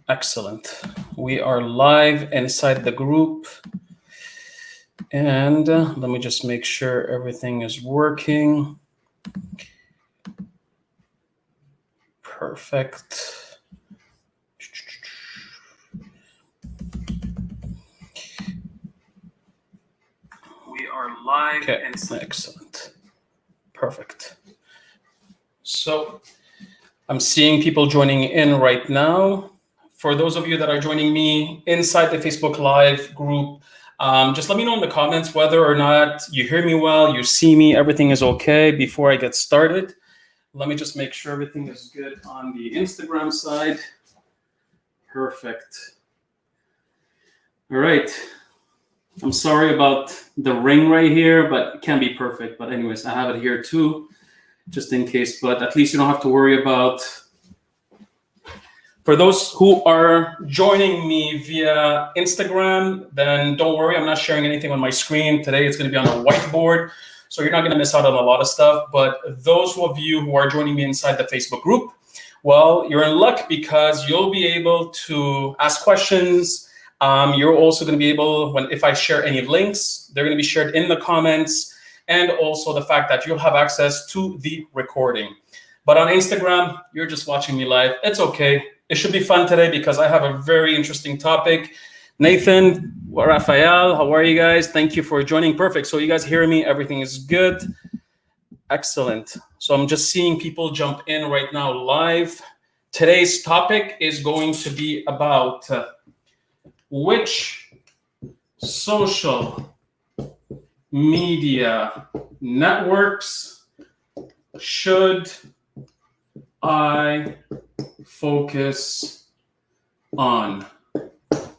Excellent. We are live inside the group. And let me just make sure everything is working. Perfect. We are live. Okay, excellent. Perfect. So I'm seeing people joining in right now. For those of you that are joining me inside the Facebook Live group, just let me know in the comments whether or not you hear me well, you see me, everything is okay before I get started. Let me just make sure everything is good on the Instagram side. Perfect. All right. I'm sorry about the ring right here, but it can be perfect. But anyways, I have it here too, just in case. But at least you don't have to worry about. For those who are joining me via Instagram, then don't worry, I'm not sharing anything on my screen. Today it's going to be on a whiteboard, so you're not going to miss out on a lot of stuff. But those of you who are joining me inside the Facebook group, well, you're in luck because you'll be able to ask questions. You're also going to be able, if I share any links, they're going to be shared in the comments, and also the fact that you'll have access to the recording. But on Instagram, you're just watching me live. It's okay. It should be fun today because I have a very interesting topic. Nathan, Raphael, how are you guys? Thank you for joining. Perfect. So you guys hear me? Everything is good. Excellent. So I'm just seeing people jump in right now live. Today's topic is going to be about which social media networks should I focus on.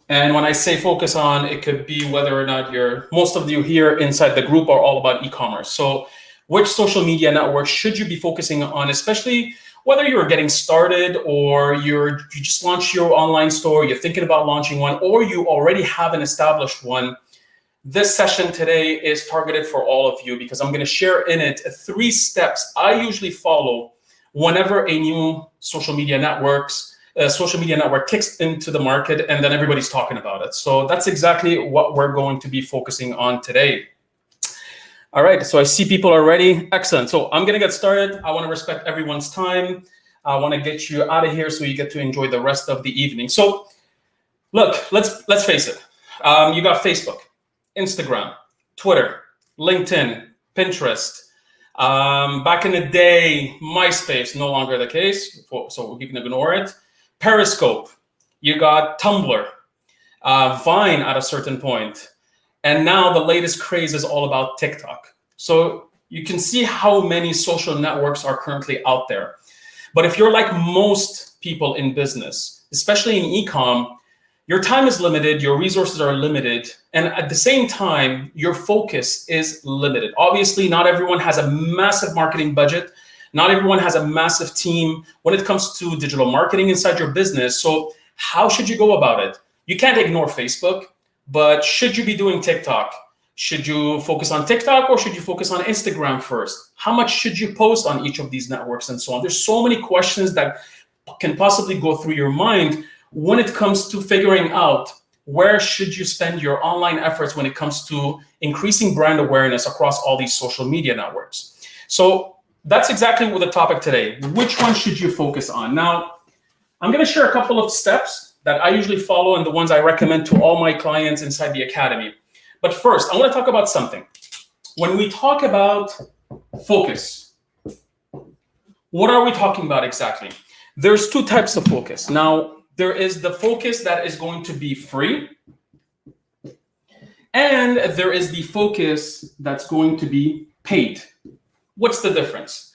And when I say focus on, it could be whether or not most of you here inside the group are all about e-commerce. So which social media network should you be focusing on, especially whether you're getting started or you just launched your online store, you're thinking about launching one, or you already have an established one. This session today is targeted for all of you because I'm going to share in it 3 steps I usually follow whenever a new social media network kicks into the market and then everybody's talking about it. So that's exactly what we're going to be focusing on today. All right, so I see people are ready. Excellent. So I'm going to get started. I want to respect everyone's time. I want to get you out of here so you get to enjoy the rest of the evening. So look, let's face it. You got Facebook, Instagram, Twitter, LinkedIn, Pinterest. Back in the day, MySpace, no longer the case, so we can ignore it. Periscope, you got Tumblr, Vine at a certain point. And now the latest craze is all about TikTok. So you can see how many social networks are currently out there. But if you're like most people in business, especially in e-com, your time is limited, your resources are limited, and at the same time, your focus is limited. Obviously, not everyone has a massive marketing budget. Not everyone has a massive team when it comes to digital marketing inside your business. So how should you go about it? You can't ignore Facebook, but should you be doing TikTok? Should you focus on TikTok or should you focus on Instagram first? How much should you post on each of these networks and so on? There's so many questions that can possibly go through your mind when it comes to figuring out where should you spend your online efforts when it comes to increasing brand awareness across all these social media networks. So that's exactly what the topic today. Which one should you focus on? Now, I'm going to share a couple of steps that I usually follow and the ones I recommend to all my clients inside the academy. But first, I want to talk about something. When we talk about focus, what are we talking about exactly? There's 2 types of focus. Now, there is the focus that is going to be free, and there is the focus that's going to be paid. What's the difference?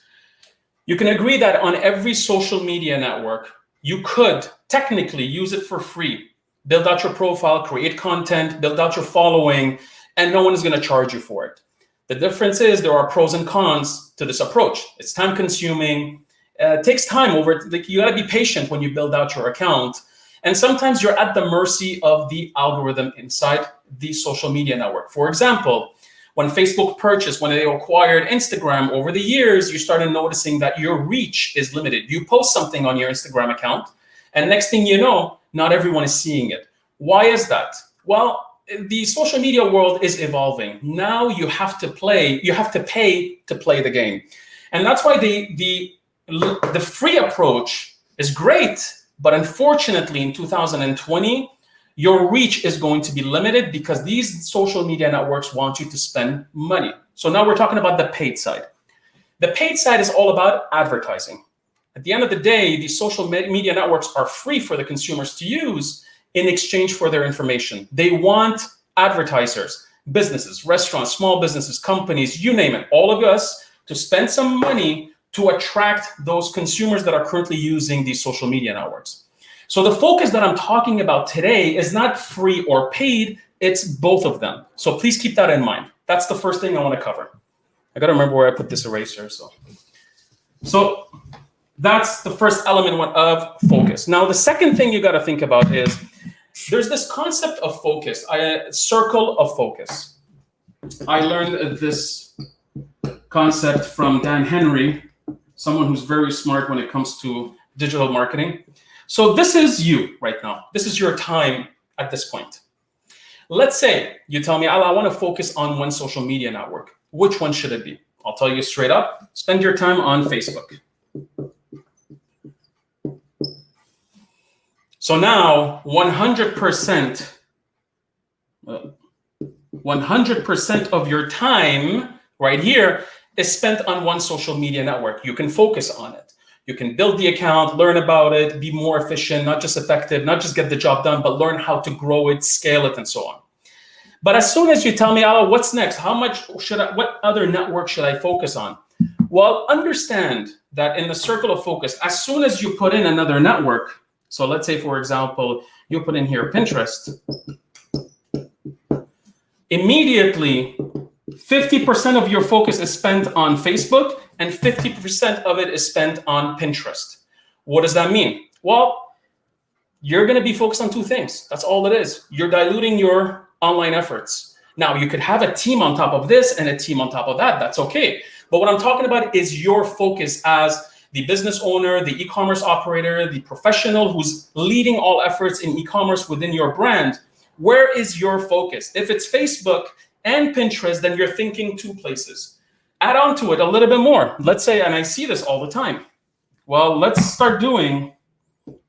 You can agree that on every social media network, you could technically use it for free. Build out your profile, create content, build out your following, and no one is going to charge you for it. The difference is there are pros and cons to this approach. It's time consuming. It takes time you got to be patient when you build out your account. And sometimes you're at the mercy of the algorithm inside the social media network. For example, when Facebook purchased, when they acquired Instagram over the years, you started noticing that your reach is limited. You post something on your Instagram account, and next thing you know, not everyone is seeing it. Why is that? Well, the social media world is evolving. Now you have to pay to play the game. And that's why the free approach is great, but unfortunately in 2020, your reach is going to be limited because these social media networks want you to spend money. So now we're talking about the paid side. The paid side is all about advertising. At the end of the day, these social media networks are free for the consumers to use in exchange for their information. They want advertisers, businesses, restaurants, small businesses, companies, you name it, all of us to spend some money to attract those consumers that are currently using these social media networks. So the focus that I'm talking about today is not free or paid, it's both of them. So please keep that in mind. That's the first thing I want to cover. I got to remember where I put this eraser. So that's the first element of focus. Now, the second thing you got to think about is there's this concept of focus, a circle of focus. I learned this concept from Dan Henry, someone who's very smart when it comes to digital marketing. So this is you right now. This is your time at this point. Let's say you tell me, I want to focus on one social media network. Which one should it be? I'll tell you straight up, spend your time on Facebook. So now 100% of your time right here is spent on one social media network. You can focus on it. You can build the account, learn about it, be more efficient, not just effective, not just get the job done, but learn how to grow it, scale it, and so on. But as soon as you tell me, Ala, what's next? What other network should I focus on? Well, understand that in the circle of focus, as soon as you put in another network, so let's say, for example, you put in here Pinterest, immediately 50% of your focus is spent on Facebook and 50% of it is spent on Pinterest. What does that mean? Well, you're going to be focused on two things. That's all it is. You're diluting your online efforts. Now, you could have a team on top of this and a team on top of that. That's okay. But what I'm talking about is your focus as the business owner, the e-commerce operator, the professional who's leading all efforts in e-commerce within your brand. Where is your focus? If it's Facebook and Pinterest, then you're thinking two places. Add on to it a little bit more. Let's say, and I see this all the time. Well, let's start doing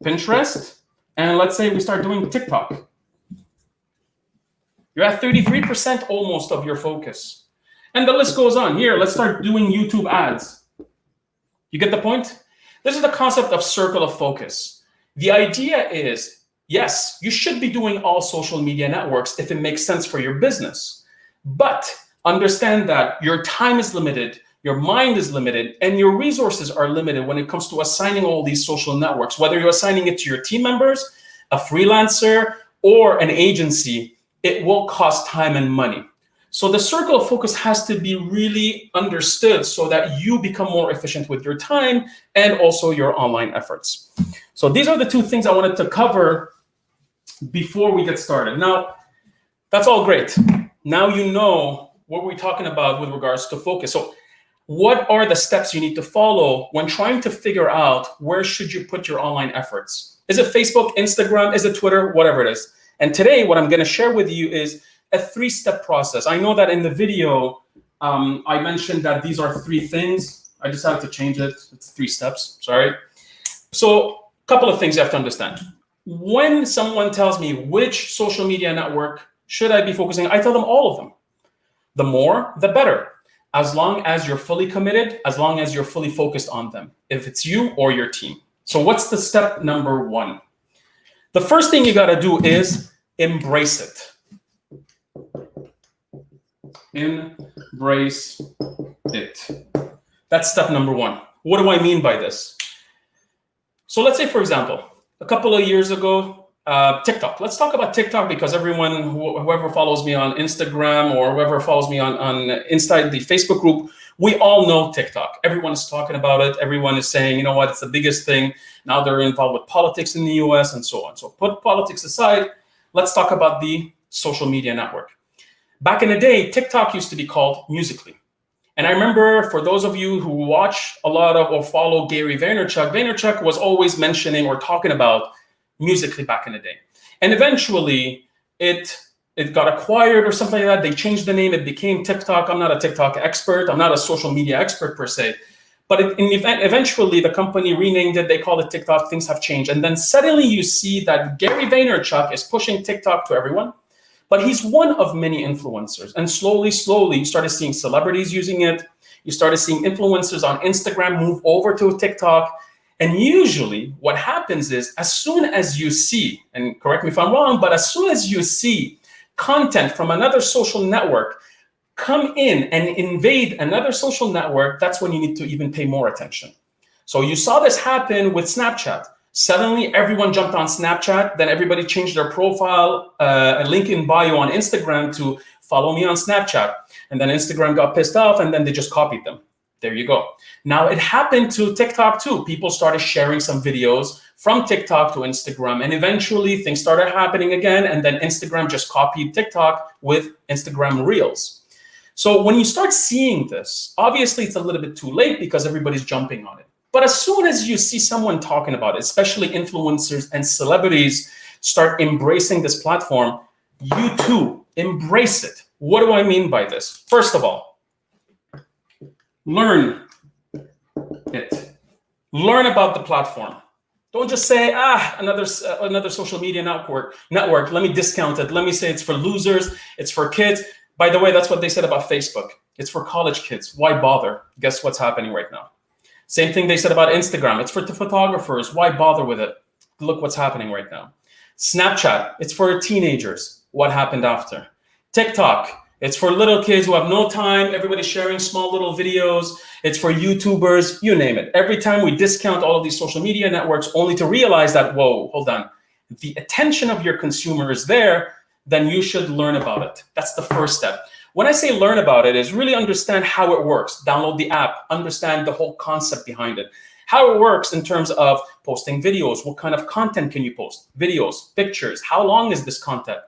Pinterest, and let's say we start doing TikTok. You're at 33% almost of your focus. And the list goes on. Here, let's start doing YouTube ads. You get the point? This is the concept of circle of focus. The idea is, yes, you should be doing all social media networks if it makes sense for your business. But understand that your time is limited, your mind is limited, and your resources are limited when it comes to assigning all these social networks, whether you're assigning it to your team members, a freelancer, or an agency. It will cost time and money. So the circle of focus has to be really understood so that you become more efficient with your time and also your online efforts. So these are the two things I wanted to cover before we get started. Now, that's all great. Now you know what we're talking about with regards to focus. So what are the steps you need to follow when trying to figure out where should you put your online efforts? Is it Facebook, Instagram, is it Twitter, whatever it is? And today, what I'm going to share with you is a 3-step process. I know that in the video, I mentioned that these are 3 things. I decided to change it. It's 3 steps, sorry. So a couple of things you have to understand. When someone tells me which social media network should I be focusing, I tell them all of them. The more, the better. As long as you're fully committed, as long as you're fully focused on them, if it's you or your team. So what's the step number 1? The first thing you got to do is embrace it. Embrace it. That's step number 1. What do I mean by this? So let's say, for example, a couple of years ago, TikTok. Let's talk about TikTok because everyone, whoever follows me on Instagram or whoever follows me on inside the Facebook group, we all know TikTok. Everyone is talking about it. Everyone is saying, you know what, it's the biggest thing. Now they're involved with politics in the US and so on. So put politics aside. Let's talk about the social media network. Back in the day, TikTok used to be called Musical.ly. And I remember for those of you who watch a lot of or follow Gary Vaynerchuk, Vaynerchuk was always mentioning or talking about Musical.ly back in the day. And eventually it got acquired or something like that. They changed the name. It became TikTok. I'm not a TikTok expert. I'm not a social media expert per se. But eventually the company renamed it. They call it TikTok. Things have changed. And then suddenly you see that Gary Vaynerchuk is pushing TikTok to everyone. But he's one of many influencers. And slowly, you started seeing celebrities using it. You started seeing influencers on Instagram move over to TikTok. And usually what happens is, as soon as you see, and correct me if I'm wrong, but as soon as you see content from another social network come in and invade another social network, that's when you need to even pay more attention. So you saw this happen with Snapchat. Suddenly everyone jumped on Snapchat, then everybody changed their profile, a link in bio on Instagram to follow me on Snapchat. And then Instagram got pissed off and then they just copied them. There you go. Now it happened to TikTok too. People started sharing some videos from TikTok to Instagram, and eventually things started happening again. And then Instagram just copied TikTok with Instagram Reels. So when you start seeing this, obviously it's a little bit too late because everybody's jumping on it. But as soon as you see someone talking about it, especially influencers and celebrities start embracing this platform, you too embrace it. What do I mean by this? First of all, learn it. Learn about the platform. Don't just say, another social media network. Let me discount it. Let me say it's for losers. It's for kids. By the way, that's what they said about Facebook. It's for college kids. Why bother? Guess what's happening right now? Same thing they said about Instagram. It's for the photographers. Why bother with it? Look what's happening right now. Snapchat, it's for teenagers. What happened after? TikTok, it's for little kids who have no time. Everybody's sharing small little videos. It's for YouTubers, you name it. Every time we discount all of these social media networks only to realize that, whoa, hold on. The attention of your consumer is there, then you should learn about it. That's the first step. When I say learn about it, is really understand how it works. Download the app, understand the whole concept behind it. How it works in terms of posting videos. What kind of content can you post? Videos, pictures. How long is this content?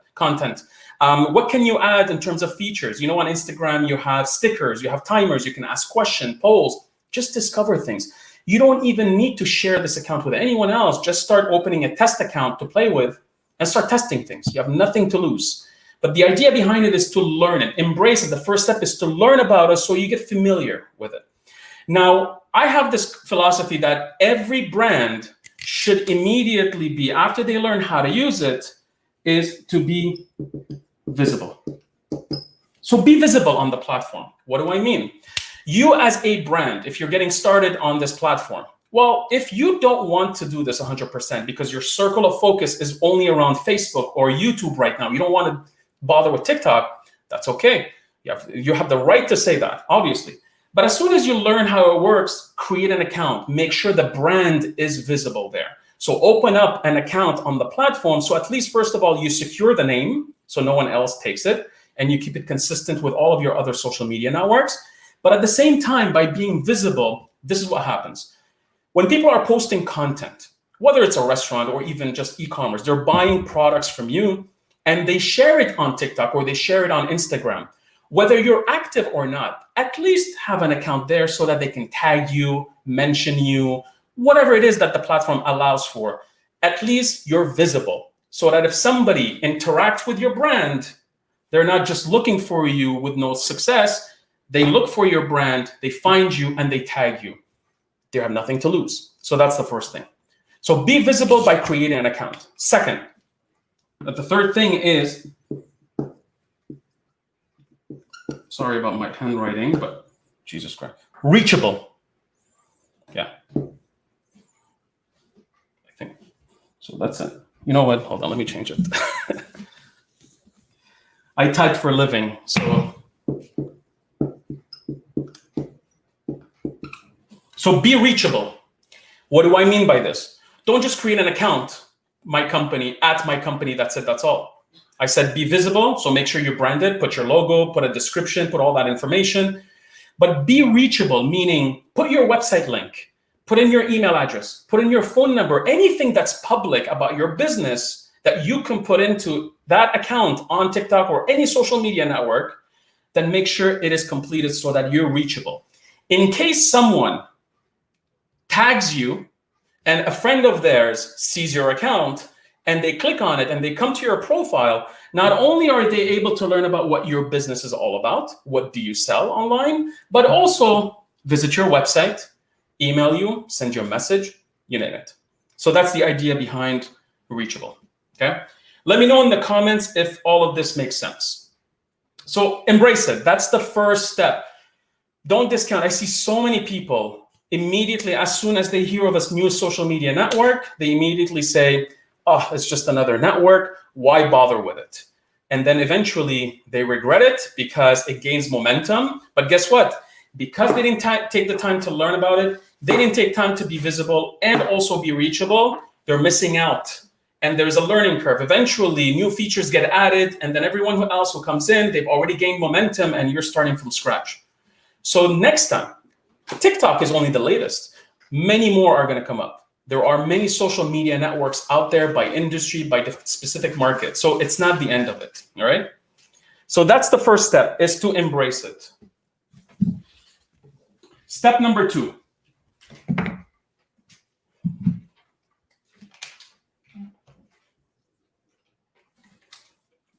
What can you add in terms of features? You know, on Instagram, you have stickers, you have timers, you can ask questions, polls, just discover things. You don't even need to share this account with anyone else. Just start opening a test account to play with and start testing things. You have nothing to lose. But the idea behind it is to learn it, embrace it. The first step is to learn about it so you get familiar with it. Now, I have this philosophy that every brand should immediately be, after they learn how to use it, is to be visible. So be visible on the platform. What do I mean? You as a brand, if you're getting started on this platform, well, if you don't want to do this 100% because your circle of focus is only around Facebook or YouTube right now, you don't want to bother with TikTok, that's okay. You have the right to say that, obviously. But as soon as you learn how it works, create an account. Make sure the brand is visible there. So open up an account on the platform. So at least, first of all, you secure the name so no one else takes it, and you keep it consistent with all of your other social media networks. But at the same time, by being visible, this is what happens. When people are posting content, whether it's a restaurant or even just e-commerce, they're buying products from you and they share it on TikTok or they share it on Instagram. Whether you're active or not, at least have an account there so that they can tag you, mention you, whatever it is that the platform allows for. At least you're visible so that if somebody interacts with your brand, they're not just looking for you with no success. They look for your brand, they find you, and they tag you. They have nothing to lose. So that's the first thing. So be visible by creating an account. Second, the third thing is, sorry about my handwriting, but Jesus Christ, reachable. Yeah. I think, so that's it. You know what? Hold on, let me change it. I type for a living, So be reachable. What do I mean by this? Don't just create an account, my company, at my company, that's it, that's all. I said be visible, so make sure you're branded, put your logo, put a description, put all that information. But be reachable, meaning put your website link, put in your email address, put in your phone number, anything that's public about your business that you can put into that account on TikTok or any social media network, then make sure it is completed so that you're reachable. In case someone tags you and a friend of theirs sees your account, and they click on it and they come to your profile, not only are they able to learn about what your business is all about, what do you sell online, but also visit your website, email you, send you a message, you name it. So that's the idea behind Reachable, okay? Let me know in the comments if all of this makes sense. So embrace it. That's the first step. Don't discount. I see so many people immediately, as soon as they hear of a new social media network, they immediately say, oh, it's just another network. Why bother with it? And then eventually they regret it because it gains momentum. But guess what? Because they didn't take the time to learn about it, they didn't take time to be visible and also be reachable, they're missing out. And there's a learning curve. Eventually, new features get added, and then everyone else who comes in, they've already gained momentum, and you're starting from scratch. So next time, TikTok is only the latest. Many more are going to come up. There are many social media networks out there by industry, by specific market. So it's not the end of it, all right? So that's the first step, is to embrace it. Step number 2.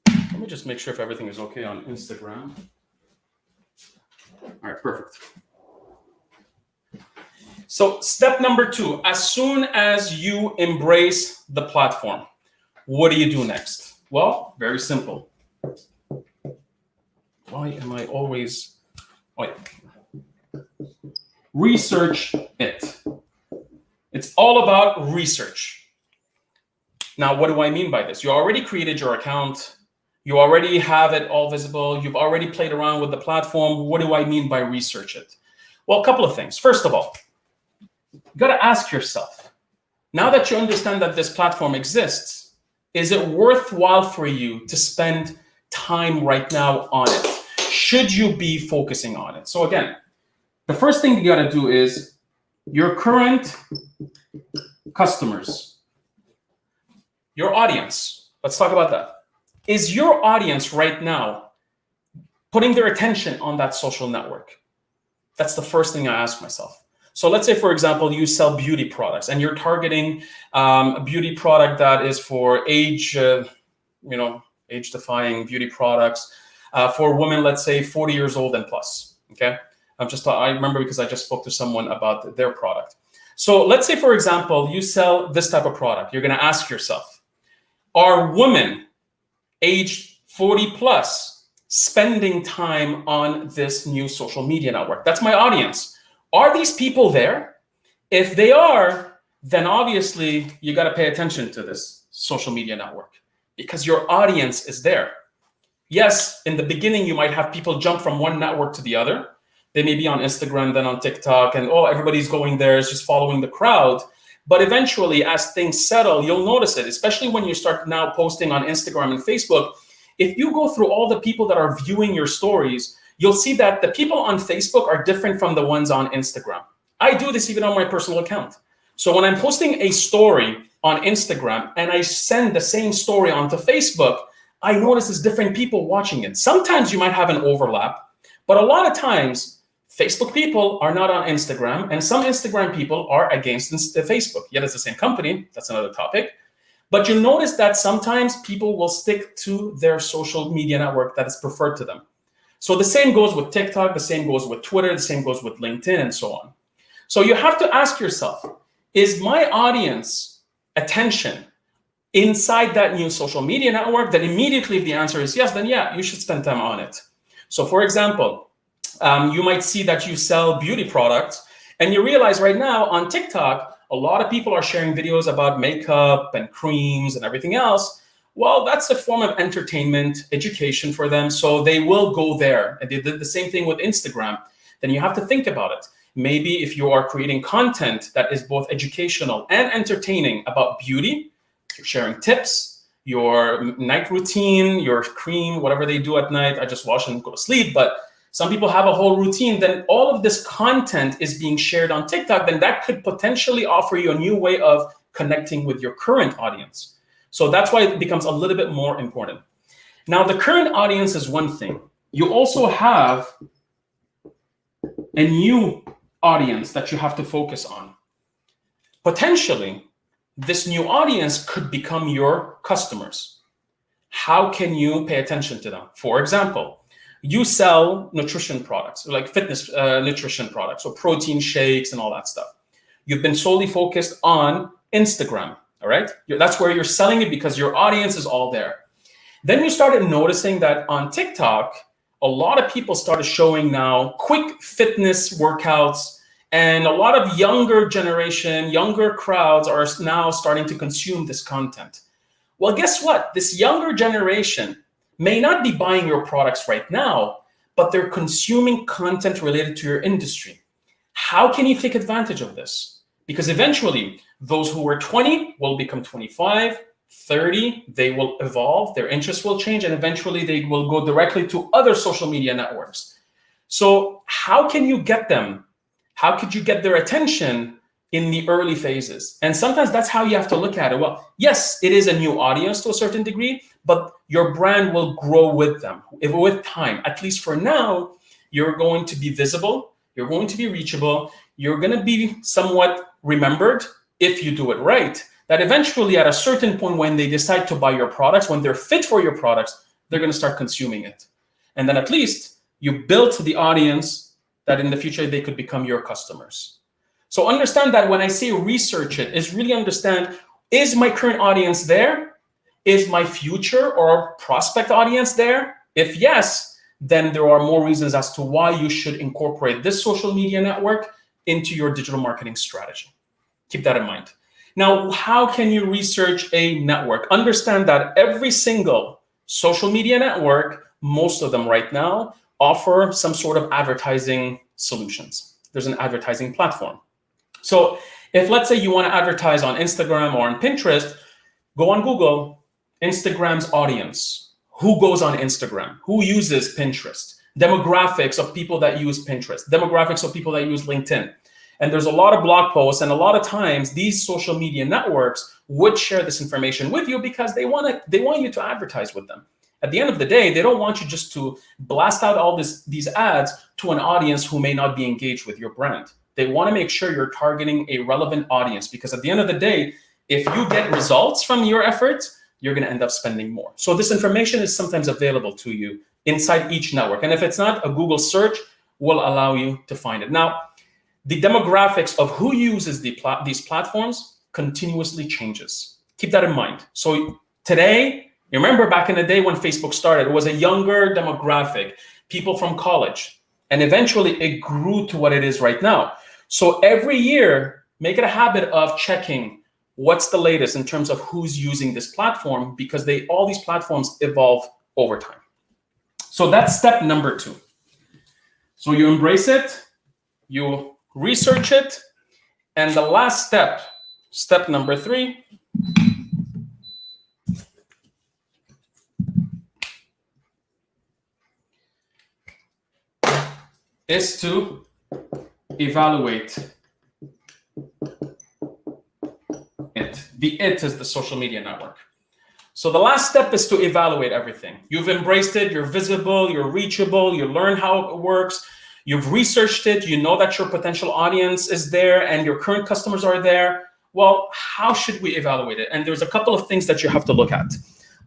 Let me just make sure if everything is okay on Instagram. All right, perfect. So step number 2, as soon as you embrace the platform, what do you do next? Well, very simple. Why am I always... Oh, yeah. Research it. It's all about research. Now, what do I mean by this? You already created your account. You already have it all visible. You've already played around with the platform. What do I mean by research it? Well, a couple of things. First of all, you got to ask yourself, now that you understand that this platform exists, is it worthwhile for you to spend time right now on it? Should you be focusing on it? So again, the first thing you got to do is your current customers, your audience. Let's talk about that. Is your audience right now putting their attention on that social network? That's the first thing I ask myself. So let's say, for example, you sell beauty products and you're targeting a beauty product that is for age-defying beauty products for women, let's say 40 years old and plus, okay? I remember because I just spoke to someone about their product. So let's say, for example, you sell this type of product. You're going to ask yourself, are women aged 40 plus spending time on this new social media network? That's my audience. Are these people there? If they are, then obviously you got to pay attention to this social media network because your audience is there. Yes, in the beginning, you might have people jump from one network to the other. They may be on Instagram, then on TikTok, and everybody's going there, is just following the crowd. But eventually, as things settle, you'll notice it, especially when you start now posting on Instagram and Facebook. If you go through all the people that are viewing your stories, you'll see that the people on Facebook are different from the ones on Instagram. I do this even on my personal account. So when I'm posting a story on Instagram and I send the same story onto Facebook, I notice there's different people watching it. Sometimes you might have an overlap, but a lot of times, Facebook people are not on Instagram, and some Instagram people are against Facebook. Yet it's the same company. That's another topic. But you notice that sometimes people will stick to their social media network that is preferred to them. So the same goes with TikTok, the same goes with Twitter, the same goes with LinkedIn, and so on. So you have to ask yourself, is my audience attention inside that new social media network? Then immediately, if the answer is yes, then yeah, you should spend time on it. So for example, you might see that you sell beauty products and you realize right now on TikTok, a lot of people are sharing videos about makeup and creams and everything else. Well, that's a form of entertainment, education for them. So they will go there. And they did the same thing with Instagram. Then you have to think about it. Maybe if you are creating content that is both educational and entertaining about beauty, you're sharing tips, your night routine, your cream, whatever they do at night. I just wash and go to sleep. But some people have a whole routine. Then all of this content is being shared on TikTok. Then that could potentially offer you a new way of connecting with your current audience. So that's why it becomes a little bit more important. Now, the current audience is one thing. You also have a new audience that you have to focus on. Potentially, this new audience could become your customers. How can you pay attention to them? For example, you sell nutrition products, like fitness nutrition products, or protein shakes and all that stuff. You've been solely focused on Instagram, all right? That's where you're selling it because your audience is all there. Then you started noticing that on TikTok, a lot of people started showing now quick fitness workouts, and a lot of younger generation, younger crowds are now starting to consume this content. Well, guess what? This younger generation may not be buying your products right now, but they're consuming content related to your industry. How can you take advantage of this? Because eventually, those who were 20 will become 25, 30, they will evolve, their interests will change, and eventually they will go directly to other social media networks. So how can you get them? How could you get their attention in the early phases? And sometimes that's how you have to look at it. Well, yes, it is a new audience to a certain degree, but your brand will grow with them, with time. At least for now, you're going to be visible, you're going to be reachable, you're going to be somewhat remembered if you do it right. That eventually at a certain point when they decide to buy your products, when they're fit for your products, they're going to start consuming it. And then at least you built the audience that in the future they could become your customers. So understand that when I say research it, is really understand, is my current audience there? Is my future or prospect audience there? If yes, then there are more reasons as to why you should incorporate this social media network into your digital marketing strategy. Keep that in mind. Now, how can you research a network? Understand that every single social media network, most of them right now, offer some sort of advertising solutions. There's an advertising platform. So if let's say you want to advertise on Instagram or on Pinterest, go on Google, Instagram's audience. Who goes on Instagram? Who uses Pinterest? Demographics of people that use Pinterest, demographics of people that use LinkedIn. And there's a lot of blog posts, and a lot of times these social media networks would share this information with you because they want you to advertise with them. At the end of the day, they don't want you just to blast out all these ads to an audience who may not be engaged with your brand. They want to make sure you're targeting a relevant audience, because at the end of the day, if you get results from your efforts, you're going to end up spending more. So this information is sometimes available to you inside each network. And if it's not, a Google search will allow you to find it. Now, the demographics of who uses these platforms continuously changes. Keep that in mind. So today, you remember back in the day when Facebook started, it was a younger demographic, people from college, and eventually it grew to what it is right now. So every year, make it a habit of checking what's the latest in terms of who's using this platform, because all these platforms evolve over time. So that's step number 2. So you embrace it, you research it, and the last step, step number 3, is to evaluate it. The it is the social media network. So the last step is to evaluate everything. You've embraced it, you're visible, you're reachable, you learn how it works, you've researched it, you know that your potential audience is there and your current customers are there. Well, how should we evaluate it? And there's a couple of things that you have to look at.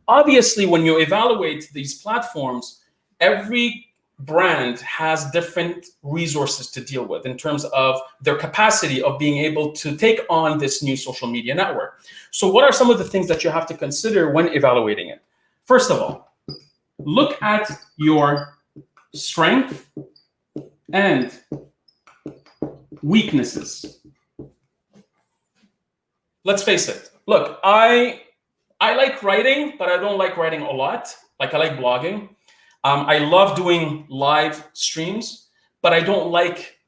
Obviously, when you evaluate these platforms, every brand has different resources to deal with in terms of their capacity of being able to take on this new social media network. So what are some of the things that you have to consider when evaluating it? First of all, look at your strength and weaknesses. Let's face it. Look, I like writing, but I don't like writing a lot. Like, I like blogging. I love doing live streams, but I don't like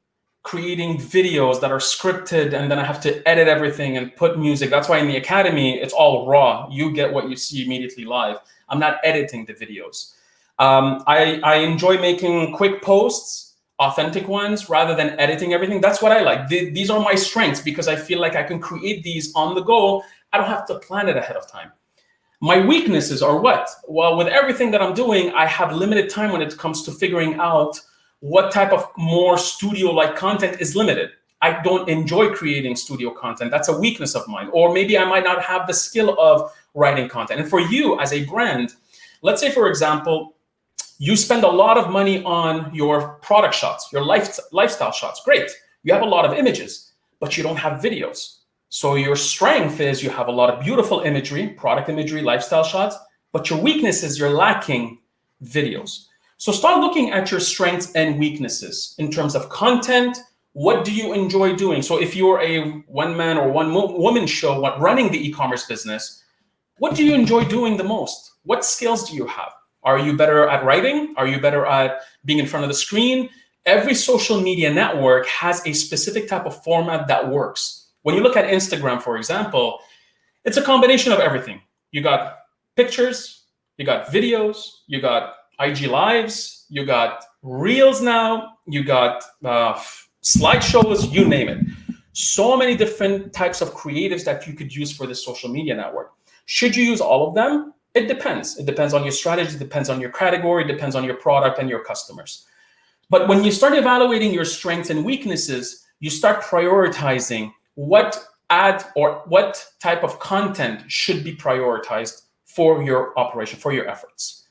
creating videos that are scripted and then I have to edit everything and put music. That's why in the academy, it's all raw. You get what you see immediately live. I'm not editing the videos. I enjoy making quick posts, authentic ones, rather than editing everything. That's what I like. These are my strengths because I feel like I can create these on the go. I don't have to plan it ahead of time. My weaknesses are what? Well, with everything that I'm doing, I have limited time when it comes to figuring out what type of more studio-like content is limited. I don't enjoy creating studio content. That's a weakness of mine. Or maybe I might not have the skill of writing content. And for you as a brand, let's say, for example, you spend a lot of money on your product shots, your lifestyle shots. Great. You have a lot of images, but you don't have videos. So your strength is you have a lot of beautiful imagery, product imagery, lifestyle shots, but your weakness is you're lacking videos. So start looking at your strengths and weaknesses in terms of content. What do you enjoy doing? So if you're a one-man or one-woman show running the e-commerce business, what do you enjoy doing the most? What skills do you have? Are you better at writing? Are you better at being in front of the screen? Every social media network has a specific type of format that works. When you look at Instagram, for example, it's a combination of everything. You got pictures, you got videos, you got IG Lives, you got Reels now, you got slideshows, you name it. So many different types of creatives that you could use for this social media network. Should you use all of them? It depends. It depends on your strategy, it depends on your category, it depends on your product and your customers. But when you start evaluating your strengths and weaknesses, you start prioritizing what ad or what type of content should be prioritized for your operation, for your efforts.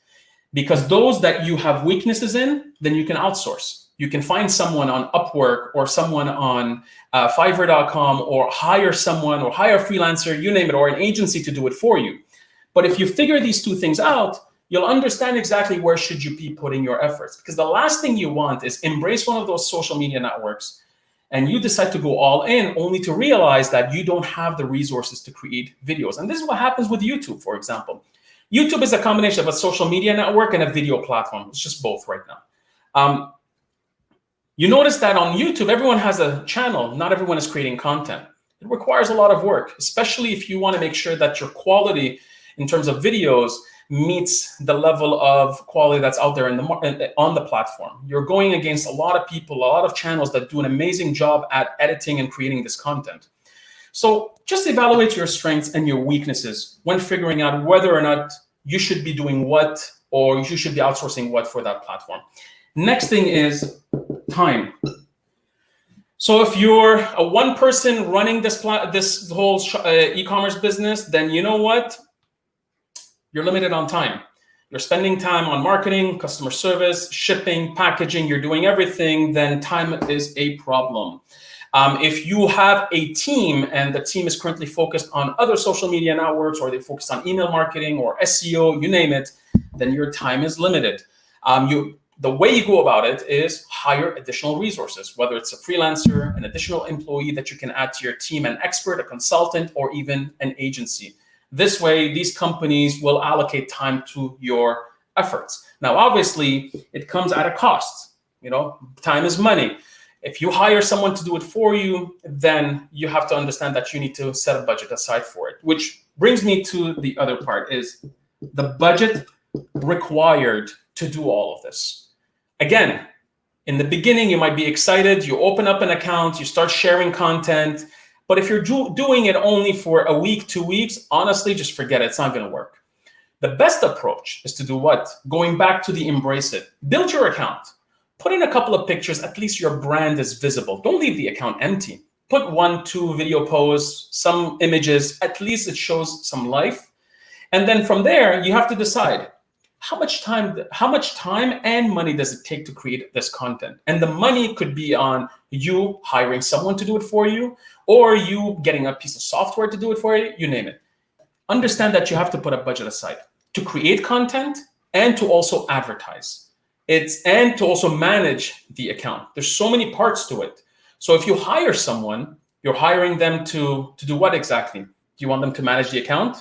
Because those that you have weaknesses in, then you can outsource. You can find someone on Upwork or someone on Fiverr.com, or hire someone or hire a freelancer, you name it, or an agency to do it for you. But if you figure these two things out, you'll understand exactly where should you be putting your efforts. Because the last thing you want is embrace one of those social media networks and you decide to go all in only to realize that you don't have the resources to create videos. And this is what happens with YouTube, for example. YouTube is a combination of a social media network and a video platform. It's just both right now. You notice that on YouTube, everyone has a channel. Not everyone is creating content. It requires a lot of work, especially if you want to make sure that your quality in terms of videos meets the level of quality that's out there on the platform. You're going against a lot of people, a lot of channels that do an amazing job at editing and creating this content. So just evaluate your strengths and your weaknesses when figuring out whether or not you should be doing what, or you should be outsourcing what for that platform. Next thing is time. So if you're a one person running this whole e-commerce business, then you know what? You're limited on time. You're spending time on marketing, customer service, shipping, packaging, you're doing everything, then time is a problem. If you have a team and the team is currently focused on other social media networks, or they focus on email marketing or SEO, you name it, then your time is limited. The way you go about it is hire additional resources, whether it's a freelancer, an additional employee that you can add to your team, an expert, a consultant, or even an agency. This way, these companies will allocate time to your efforts. Now, obviously, it comes at a cost. Time is money. If you hire someone to do it for you, then you have to understand that you need to set a budget aside for it, which brings me to the other part, is the budget required to do all of this. Again, in the beginning, you might be excited. You open up an account, you start sharing content. But if you're doing it only for a week, 2 weeks, honestly, just forget it. It's not going to work. The best approach is to do what? Going back to the embrace it. Build your account. Put in a couple of pictures. At least your brand is visible. Don't leave the account empty. Put 1, 2 video posts, some images. At least it shows some life. And then from there, you have to decide how much time and money does it take to create this content? And the money could be on you hiring someone to do it for you, or you getting a piece of software to do it for you, you name it. Understand that you have to put a budget aside to create content and to also advertise. And to also manage the account. There's so many parts to it. So if you hire someone, you're hiring them to do what exactly? Do you want them to manage the account?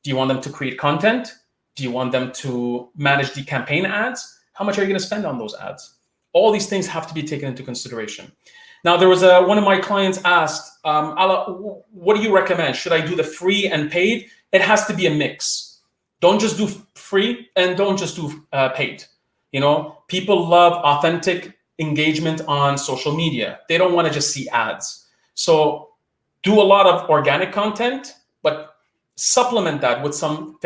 Do you want them to create content? Do you want them to manage the campaign ads? How much are you going to spend on those ads? All these things have to be taken into consideration. Now, there was one of my clients asked, Ala, what do you recommend? Should I do the free and paid? It has to be a mix. Don't just do free and don't just do paid. People love authentic engagement on social media. They don't want to just see ads. So do a lot of organic content, but supplement that with some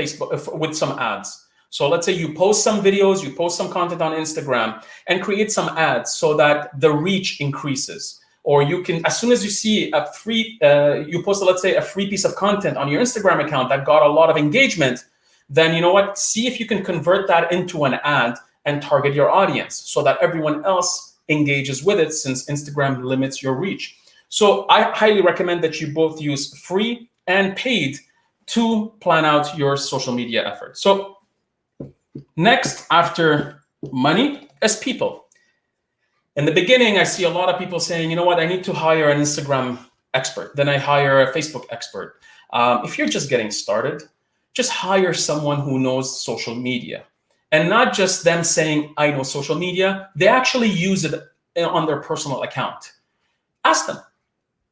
with some ads. So let's say you post some videos, you post some content on Instagram, and create some ads so that the reach increases. or you can, as soon as you see a free, you posted, let's say, a free piece of content on your Instagram account that got a lot of engagement, then you know what, see if you can convert that into an ad and target your audience so that everyone else engages with it, since Instagram limits your reach. So I highly recommend that you both use free and paid to plan out your social media effort. So next, after money, is people. In the beginning, I see a lot of people saying, you know what, I need to hire an Instagram expert. Then I hire a Facebook expert. If you're just getting started, just hire someone who knows social media. And not just them saying, I know social media, they actually use it on their personal account. Ask them,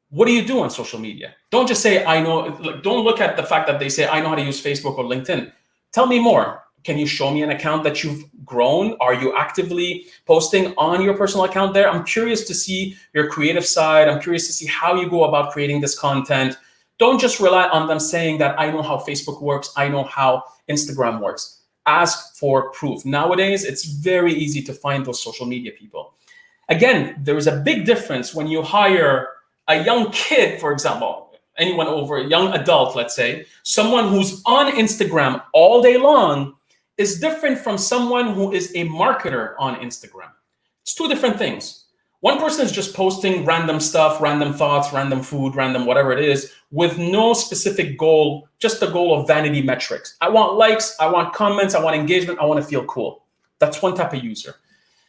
what do you do on social media? Don't just say, I know, don't look at the fact that they say, I know how to use Facebook or LinkedIn. Tell me more. Can you show me an account that you've grown? Are you actively posting on your personal account there? I'm curious to see your creative side. I'm curious to see how you go about creating this content. Don't just rely on them saying that I know how Facebook works, I know how Instagram works. Ask for proof. Nowadays, it's very easy to find those social media people. Again, there is a big difference when you hire a young kid, for example, anyone over a young adult, let's say, someone who's on Instagram all day long is different from someone who is a marketer on Instagram. It's two different things. One person is just posting random stuff, random thoughts, random food, random whatever it is, with no specific goal, just the goal of vanity metrics. I want likes, I want comments, I want engagement, I want to feel cool. That's one type of user.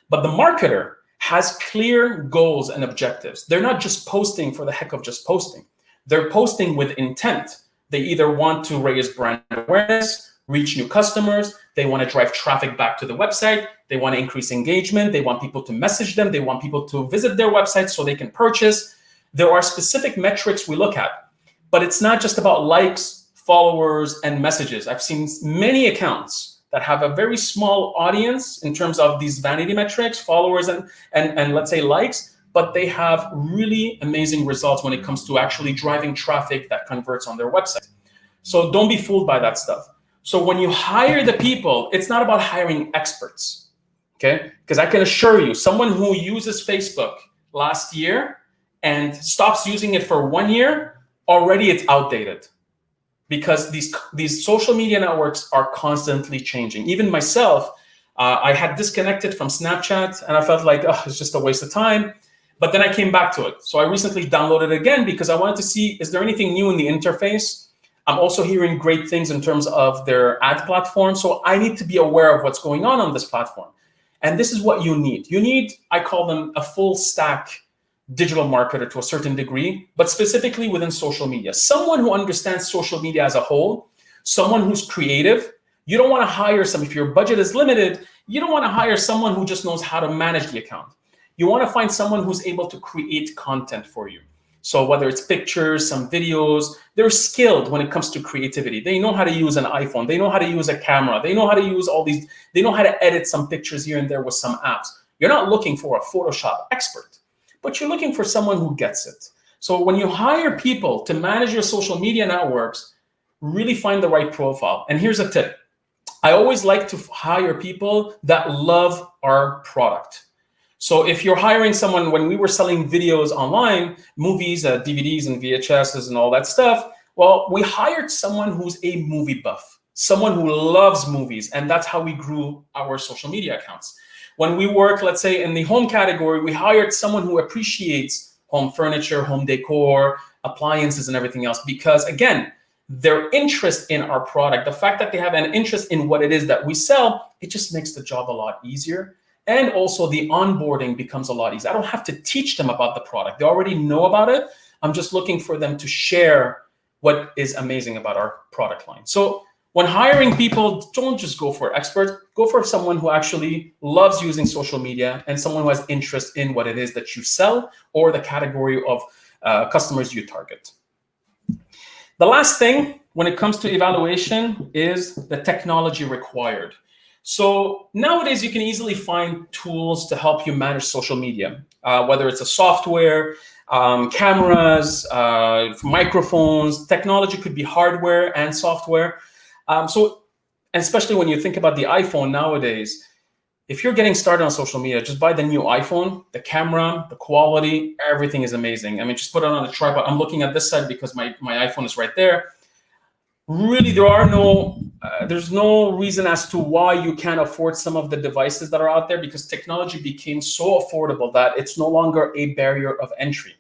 But the marketer has clear goals and objectives. They're not just posting for the heck of just posting. They're posting with intent. They either want to raise brand awareness, reach new customers, they want to drive traffic back to the website, they want to increase engagement, they want people to message them, they want people to visit their website so they can purchase. There are specific metrics we look at, but it's not just about likes, followers, and messages. I've seen many accounts that have a very small audience in terms of these vanity metrics, followers, and let's say likes, but they have really amazing results when it comes to actually driving traffic that converts on their website. So don't be fooled by that stuff. So when you hire the people, it's not about hiring experts, okay? Because I can assure you, someone who uses Facebook last year and stops using it for 1 year, already it's outdated. Because these social media networks are constantly changing. Even myself, I had disconnected from Snapchat and I felt like, oh, it's just a waste of time. But then I came back to it. So I recently downloaded it again because I wanted to see, is there anything new in the interface? I'm also hearing great things in terms of their ad platform. So I need to be aware of what's going on this platform. And this is what you need. You need, I call them a full stack digital marketer to a certain degree, but specifically within social media. Someone who understands social media as a whole, someone who's creative. You don't want to hire if your budget is limited, you don't want to hire someone who just knows how to manage the account. You want to find someone who's able to create content for you. So whether it's pictures, some videos, they're skilled when it comes to creativity. They know how to use an iPhone. They know how to use a camera. They know how to use all these. They know how to edit some pictures here and there with some apps. You're not looking for a Photoshop expert, but you're looking for someone who gets it. So when you hire people to manage your social media networks, really find the right profile. And here's a tip. I always like to hire people that love our product. So if you're hiring someone, when we were selling videos online, movies, DVDs and VHSs and all that stuff, well, we hired someone who's a movie buff, someone who loves movies. And that's how we grew our social media accounts. When we work, let's say in the home category, we hired someone who appreciates home furniture, home decor, appliances and everything else, because again, their interest in our product, the fact that they have an interest in what it is that we sell, it just makes the job a lot easier. And also the onboarding becomes a lot easier. I don't have to teach them about the product. They already know about it. I'm just looking for them to share what is amazing about our product line. So when hiring people, don't just go for experts. Go for someone who actually loves using social media and someone who has interest in what it is that you sell or the category of customers you target. The last thing when it comes to evaluation is the technology required. So nowadays, you can easily find tools to help you manage social media, whether it's a software, cameras, microphones. Technology could be hardware and software. So especially when you think about the iPhone nowadays, if you're getting started on social media, just buy the new iPhone. The camera, the quality, everything is amazing. I mean, just put it on a tripod. I'm looking at this side because my iPhone is right there. Really, there's no reason as to why you can't afford some of the devices that are out there, because technology became so affordable that it's no longer a barrier of entry.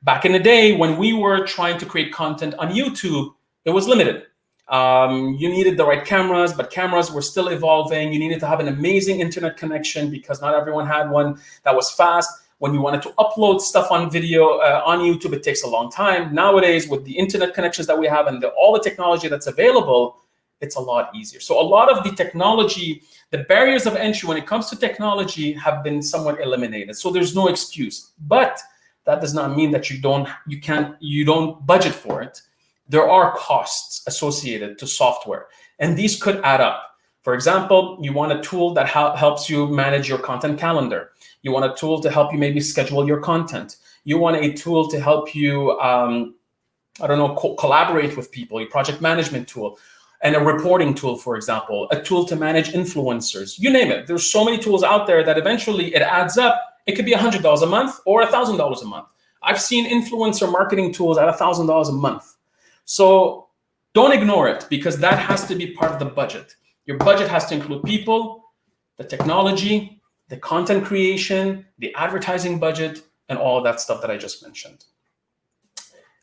Back in the day, when we were trying to create content on YouTube, it was limited. You needed the right cameras, but cameras were still evolving. You needed to have an amazing internet connection because not everyone had one that was fast. When you wanted to upload stuff on video on YouTube, it takes a long time. Nowadays, with the internet connections that we have and all the technology that's available, it's a lot easier. So a lot of the technology, the barriers of entry when it comes to technology have been somewhat eliminated. So there's no excuse. But that does not mean that you don't budget for it. There are costs associated to software, and these could add up. For example, you want a tool that helps you manage your content calendar. You want a tool to help you maybe schedule your content. You want a tool to help you, collaborate with people, your project management tool, and a reporting tool, for example, a tool to manage influencers. You name it. There's so many tools out there that eventually it adds up. It could be $100 a month or $1,000 a month. I've seen influencer marketing tools at $1,000 a month. So don't ignore it, because that has to be part of the budget. Your budget has to include people, the technology, the content creation, the advertising budget, and all of that stuff that I just mentioned.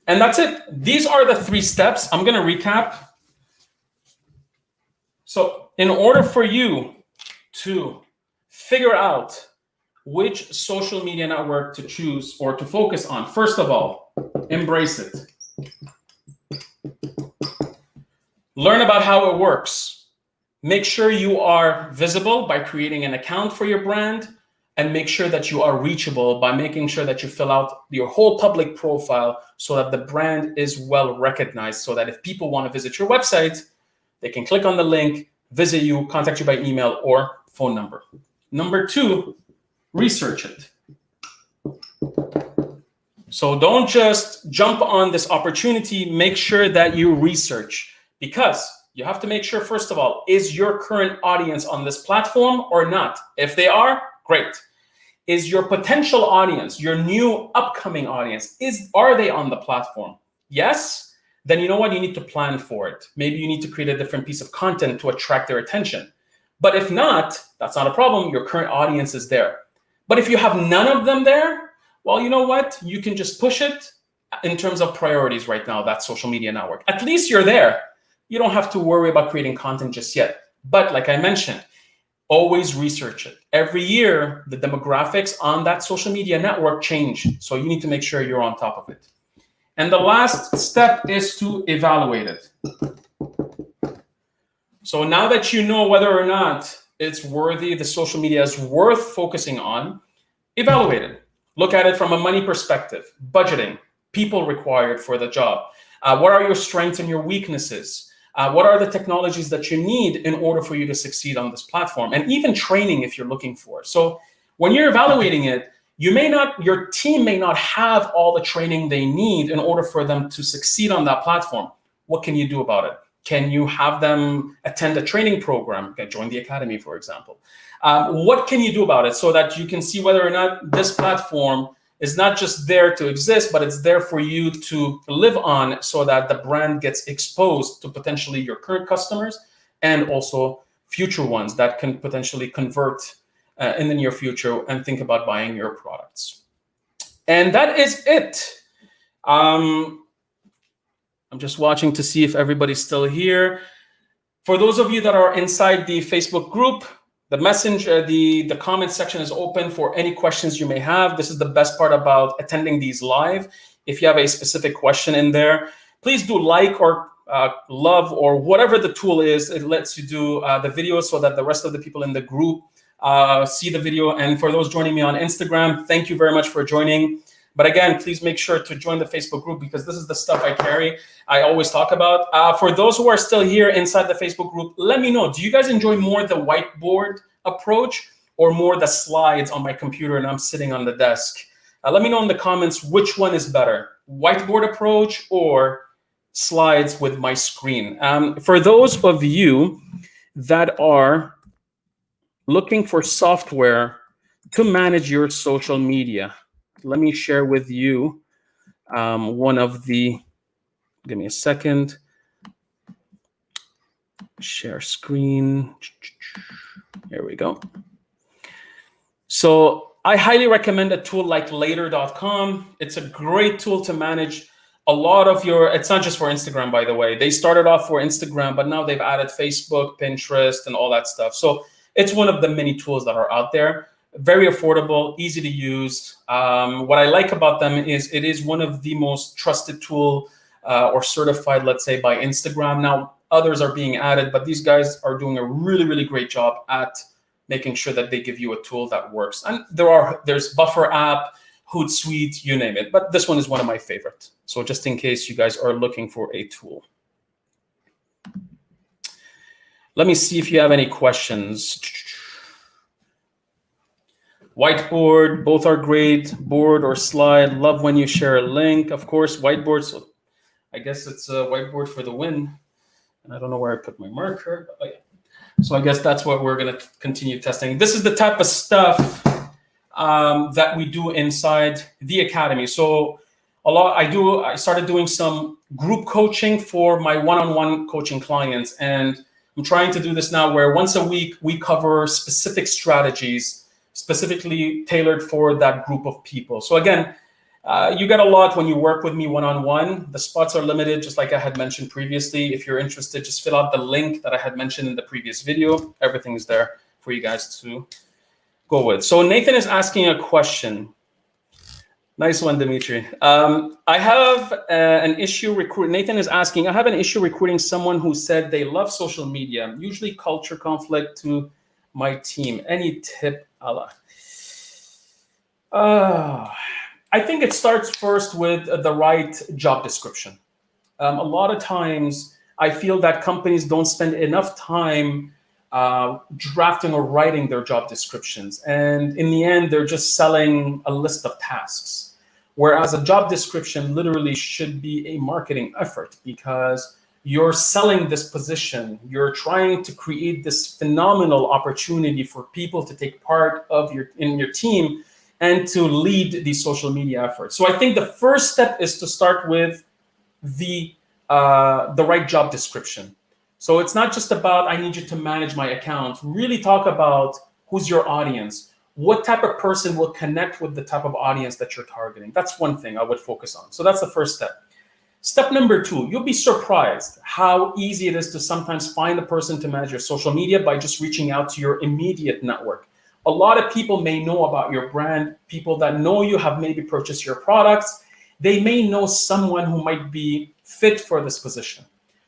And that's it. These are the 3 steps. I'm going to recap. So in order for you to figure out which social media network to choose or to focus on, first of all, embrace it. Learn about how it works. Make sure you are visible by creating an account for your brand, and make sure that you are reachable by making sure that you fill out your whole public profile so that the brand is well recognized, so that if people want to visit your website, they can click on the link, visit you, contact you by email or phone number. Number 2, research it. So don't just jump on this opportunity. Make sure that you research, because you have to make sure, first of all, is your current audience on this platform or not? If they are, great. Is your potential audience, your new upcoming audience, are they on the platform? Yes? Then you know what? You need to plan for it. Maybe you need to create a different piece of content to attract their attention. But if not, that's not a problem. Your current audience is there. But if you have none of them there, well, you know what? You can just push it in terms of priorities right now, that social media network. At least you're there. You don't have to worry about creating content just yet. But like I mentioned, always research it. Every year, the demographics on that social media network change. So you need to make sure you're on top of it. And the last step is to evaluate it. So now that you know whether or not it's worthy, the social media is worth focusing on, evaluate it. Look at it from a money perspective, budgeting, people required for the job. What are your strengths and your weaknesses? What are the technologies that you need in order for you to succeed on this platform? And even training if you're looking for. So when you're evaluating it, your team may not have all the training they need in order for them to succeed on that platform. What can you do about it? Can you have them attend a training program? Join the academy, for example. What can you do about it so that you can see whether or not this platform is not just there to exist, but it's there for you to live on, so that the brand gets exposed to potentially your current customers and also future ones that can potentially convert in the near future and think about buying your products. And that is it. I'm just watching to see if everybody's still here. For those of you that are inside the Facebook group, the messenger, the comment section is open for any questions you may have. This is the best part about attending these live. If you have a specific question in there, please do like or love or whatever the tool is. It lets you do the video so that the rest of the people in the group see the video. And for those joining me on Instagram, thank you very much for joining. But again, please make sure to join the Facebook group, because this is the stuff I always talk about. For those who are still here inside the Facebook group, let me know. Do you guys enjoy more the whiteboard approach or more the slides on my computer and I'm sitting on the desk? Let me know in the comments which one is better, whiteboard approach or slides with my screen. For those of you that are looking for software to manage your social media. Let me share with you one of the, give me a second, share screen. Here we go. So I highly recommend a tool like later.com. It's a great tool to manage a lot of your, it's not just for Instagram, by the way. They started off for Instagram, but now they've added Facebook, Pinterest, and all that stuff. So it's one of the many tools that are out there. Very affordable, easy to use. What I like about them is it is one of the most trusted tool or certified, let's say, by Instagram. Now, others are being added, but these guys are doing a really, really great job at making sure that they give you a tool that works. And there's Buffer app, Hootsuite, you name it. But this one is one of my favorite. So just in case you guys are looking for a tool. Let me see if you have any questions. Whiteboard, both are great. Board or slide, love when you share a link. Of course, whiteboard, so I guess it's a whiteboard for the win. And I don't know where I put my marker. Oh, yeah. So I guess that's what we're going to continue testing. This is the type of stuff that we do inside the academy. So I started doing some group coaching for my one-on-one coaching clients. And I'm trying to do this now where once a week we cover specific strategies specifically tailored for that group of people. So again, you get a lot when you work with me one-on-one. The spots are limited, just like I had mentioned previously. If you're interested, just fill out the link that I had mentioned in the previous video. Everything is there for you guys to go with. So Nathan is asking a question. Nice one, Dimitri. I have an issue recruiting. Nathan is asking, I have an issue recruiting someone who said they love social media, usually culture conflict to my team. Any tip, Allah? I think it starts first with the right job description. A lot of times I feel that companies don't spend enough time drafting or writing their job descriptions. And in the end, they're just selling a list of tasks. Whereas a job description literally should be a marketing effort because you're selling this position. You're trying to create this phenomenal opportunity for people to take part of in your team and to lead these social media efforts. So I think the first step is to start with the right job description. So it's not just about, I need you to manage my account. Really talk about who's your audience. What type of person will connect with the type of audience that you're targeting? That's one thing I would focus on. So that's the first step. Step number 2, you'll be surprised how easy it is to sometimes find a person to manage your social media by just reaching out to your immediate network. A lot of people may know about your brand. People that know you have maybe purchased your products. They may know someone who might be fit for this position.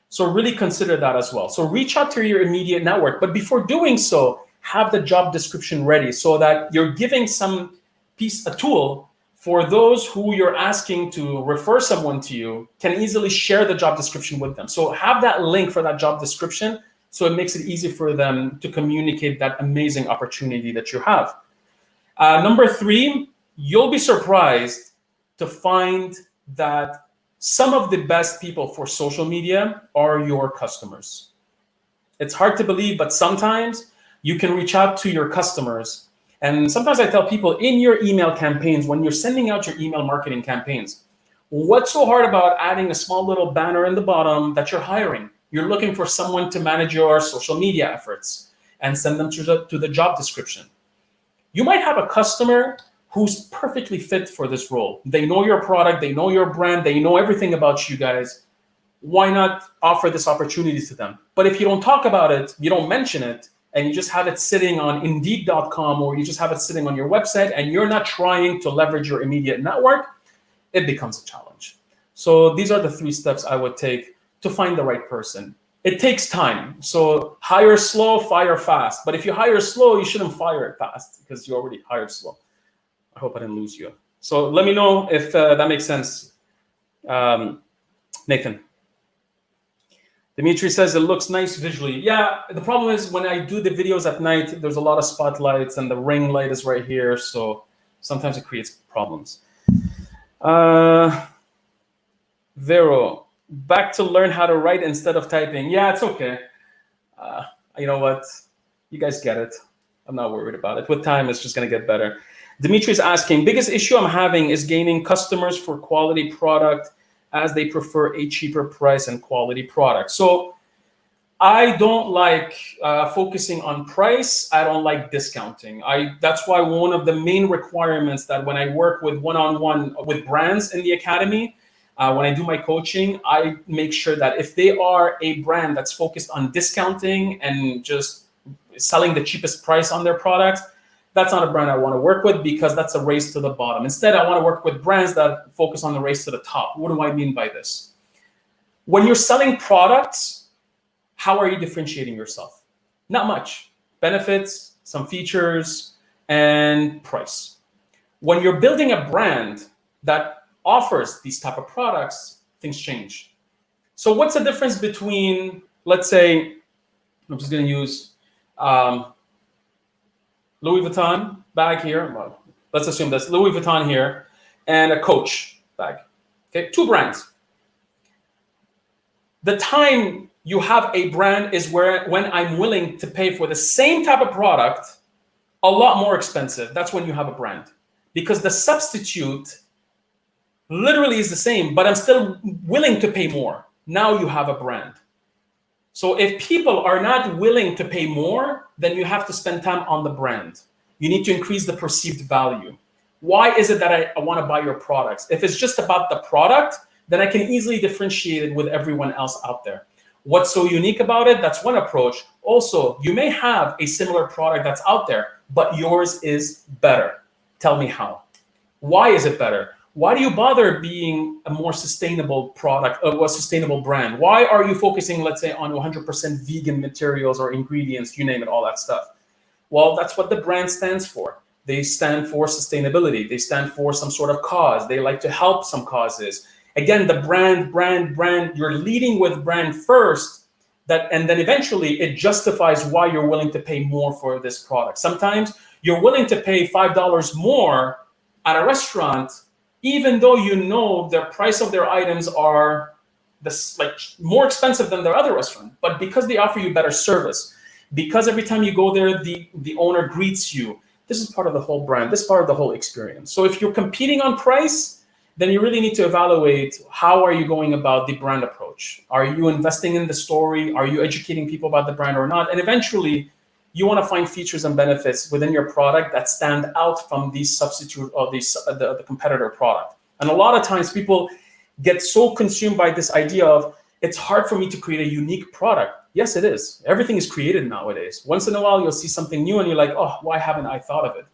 So really consider that as well. So reach out to your immediate network. But before doing so, have the job description ready so that you're giving a tool for those who you're asking to refer someone to you can easily share the job description with them. So have that link for that job description so it makes it easy for them to communicate that amazing opportunity that you have. Number 3, you'll be surprised to find that some of the best people for social media are your customers. It's hard to believe, but sometimes you can reach out to your customers. And sometimes I tell people in your email campaigns, when you're sending out your email marketing campaigns, what's so hard about adding a small little banner in the bottom that you're hiring? You're looking for someone to manage your social media efforts and send them to the job description. You might have a customer who's perfectly fit for this role. They know your product, they know your brand, they know everything about you guys. Why not offer this opportunity to them? But if you don't talk about it, you don't mention it, and you just have it sitting on Indeed.com or you just have it sitting on your website and you're not trying to leverage your immediate network, it becomes a challenge. So these are the 3 steps I would take to find the right person. It takes time. So hire slow, fire fast. But if you hire slow, you shouldn't fire it fast because you already hired slow. I hope I didn't lose you. So let me know if that makes sense. Nathan. Dimitri says it looks nice visually. Yeah, the problem is when I do the videos at night, there's a lot of spotlights and the ring light is right here. So sometimes it creates problems. Vero, back to learn how to write instead of typing. Yeah, it's okay. You know what? You guys get it. I'm not worried about it. With time, it's just going to get better. Dimitri is asking, biggest issue I'm having is gaining customers for quality product as they prefer a cheaper price and quality product. So I don't like focusing on price. I don't like discounting. That's why one of the main requirements that when I work with one-on-one with brands in the academy, when I do my coaching, I make sure that if they are a brand that's focused on discounting and just selling the cheapest price on their products, that's not a brand I want to work with, because that's a race to the bottom. Instead, I want to work with brands that focus on the race to the top. What do I mean by this? When you're selling products, how are you differentiating yourself? Not much. Benefits, some features, and price. When you're building a brand that offers these type of products, things change. So what's the difference between, let's say, I'm just going to use Louis Vuitton bag here. Well, let's assume that's Louis Vuitton here, and a Coach bag. Okay, two brands. The time you have a brand is when I'm willing to pay for the same type of product a lot more expensive. That's when you have a brand, because the substitute literally is the same, but I'm still willing to pay more. Now you have a brand. So if people are not willing to pay more, then you have to spend time on the brand. You need to increase the perceived value. Why is it that I want to buy your products? If it's just about the product, then I can easily differentiate it with everyone else out there. What's so unique about it? That's one approach. Also, you may have a similar product that's out there, but yours is better. Tell me how. Why is it better? Why do you bother being a more sustainable product, a sustainable brand? Why are you focusing, let's say, on 100% vegan materials or ingredients, you name it, all that stuff? Well, that's what the brand stands for. They stand for sustainability. They stand for some sort of cause. They like to help some causes. Again, the brand, you're leading with brand first, and then eventually it justifies why you're willing to pay more for this product. Sometimes you're willing to pay $5 more at a restaurant, even though you know the price of their items are more expensive than their other restaurant. But because they offer you better service, because every time you go there, the owner greets you, this is part of the whole brand, this is part of the whole experience. So if you're competing on price, then you really need to evaluate how are you going about the brand approach. Are you investing in the story? Are you educating people about the brand or not? And eventually, you want to find features and benefits within your product that stand out from the substitute or the competitor product. And a lot of times people get so consumed by this idea of, it's hard for me to create a unique product. Yes, it is. Everything is created nowadays. Once in a while, you'll see something new and you're like, oh, why haven't I thought of it?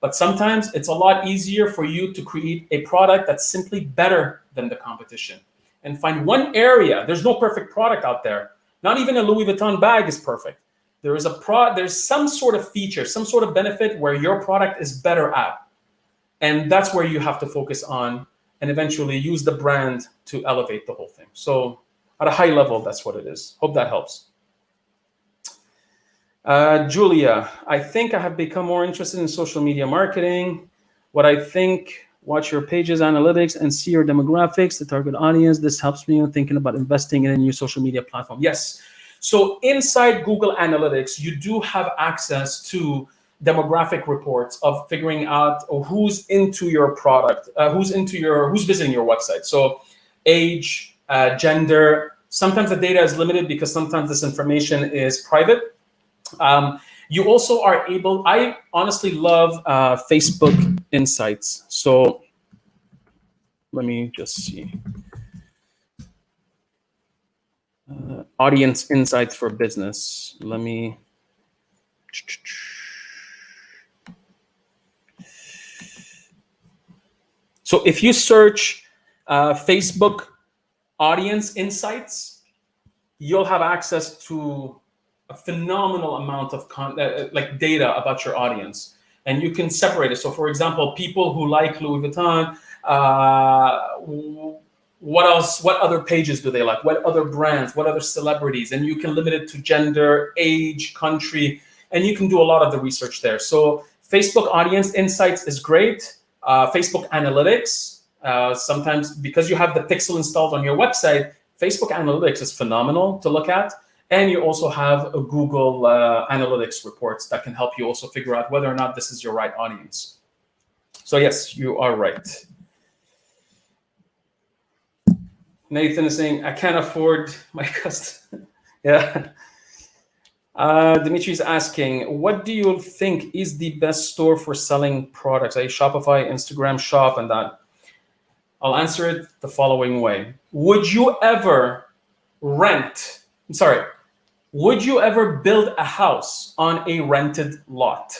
But sometimes it's a lot easier for you to create a product that's simply better than the competition. And find one area. There's no perfect product out there. Not even a Louis Vuitton bag is perfect. There's some sort of feature, some sort of benefit where your product is better at. And that's where you have to focus on and eventually use the brand to elevate the whole thing. So at a high level, that's what it is. Hope that helps. Julia, I think I have become more interested in social media marketing. What I think, watch your pages, analytics, and see your demographics, the target audience. This helps me in thinking about investing in a new social media platform. Yes. So inside Google Analytics, you do have access to demographic reports of figuring out who's into your product, who's visiting your website. So age, gender. Sometimes the data is limited because sometimes this information is private. You also are able, I honestly love Facebook Insights. So let me just see. Audience Insights for Business. Let me. So if you search Facebook Audience Insights, you'll have access to a phenomenal amount of data about your audience, and you can separate it. So, for example, people who like Louis Vuitton, what else? What other pages do they like? What other brands? What other celebrities? And you can limit it to gender, age, country, and you can do a lot of the research there. So, Facebook Audience Insights is great. Facebook Analytics, sometimes because you have the pixel installed on your website, Facebook Analytics is phenomenal to look at. And you also have a Google Analytics reports that can help you also figure out whether or not this is your right audience. So yes, you are right. Nathan is saying, I can't afford my custom. Yeah. Dimitri is asking, what do you think is the best store for selling products? Shopify, Instagram shop, and that. I'll answer it the following way. Would you ever would you ever build a house on a rented lot?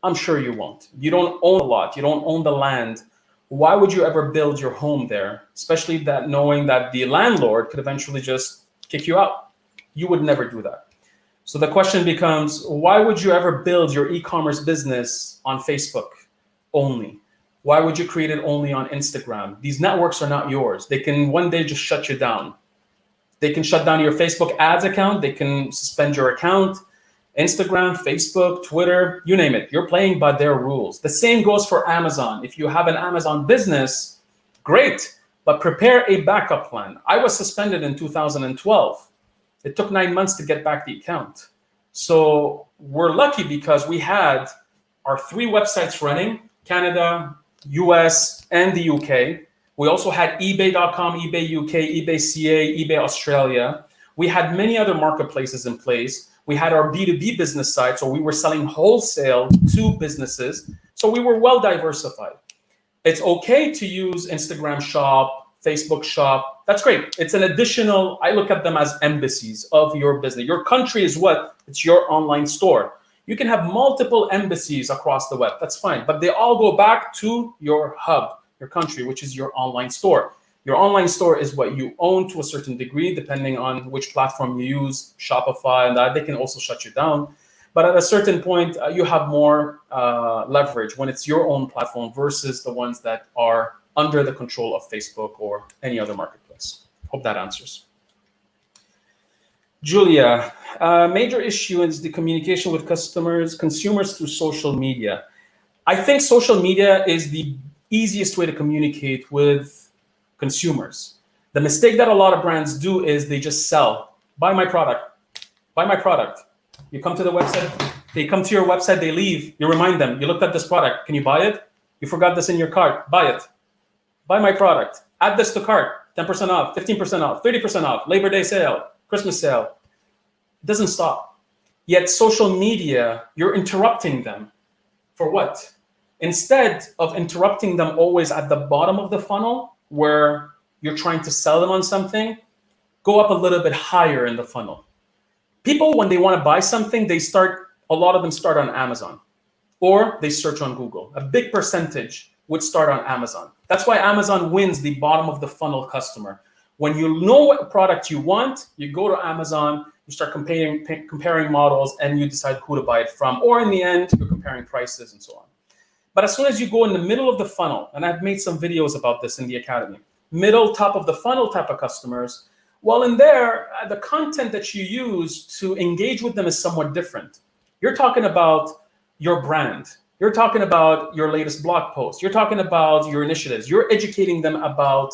I'm sure you won't. You don't own the lot. You don't own the land. Why would you ever build your home there? Especially that knowing that the landlord could eventually just kick you out. You would never do that. So the question becomes, why would you ever build your e-commerce business on Facebook only? Why would you create it only on Instagram? These networks are not yours. They can one day just shut you down. They can shut down your Facebook ads account. They can suspend your account. Instagram, Facebook, Twitter, you name it. You're playing by their rules. The same goes for Amazon. If you have an Amazon business, great, but prepare a backup plan. I was suspended in 2012. It took 9 months to get back the account. So we're lucky because we had our 3 websites running, Canada, US, and the UK. We also had eBay.com, eBay UK, eBay CA, eBay Australia. We had many other marketplaces in place. We had our B2B business side, so we were selling wholesale to businesses. So we were well diversified. It's okay to use Instagram shop, Facebook shop. That's great. It's an additional, I look at them as embassies of your business. Your country is what? It's your online store. You can have multiple embassies across the web. That's fine. But they all go back to your hub, your country, which is your online store. Your online store is what you own to a certain degree, depending on which platform you use, Shopify, and that they can also shut you down. But at a certain point, you have more leverage when it's your own platform versus the ones that are under the control of Facebook or any other marketplace. Hope that answers. Julia, major issue is the communication with consumers through social media. I think social media is the easiest way to communicate with consumers. The mistake that a lot of brands do is they just sell. Buy my product. Buy my product. You come to the website, they come to your website, they leave. You remind them, you looked at this product. Can you buy it? You forgot this in your cart. Buy it. Buy my product. Add this to cart. 10% off, 15% off, 30% off, Labor Day sale, Christmas sale. It doesn't stop. Yet social media, you're interrupting them. For what? Instead of interrupting them always at the bottom of the funnel, where you're trying to sell them on something, go up a little bit higher in the funnel. People, when they want to buy something, a lot of them start on Amazon or they search on Google. A big percentage would start on Amazon. That's why Amazon wins the bottom of the funnel customer. When you know what product you want, you go to Amazon, you start comparing models, and you decide who to buy it from. Or in the end, you're comparing prices and so on. But as soon as you go in the middle of the funnel, and I've made some videos about this in the academy, middle, top of the funnel type of customers, well, in there, the content that you use to engage with them is somewhat different. You're talking about your brand. You're talking about your latest blog post. You're talking about your initiatives. You're educating them about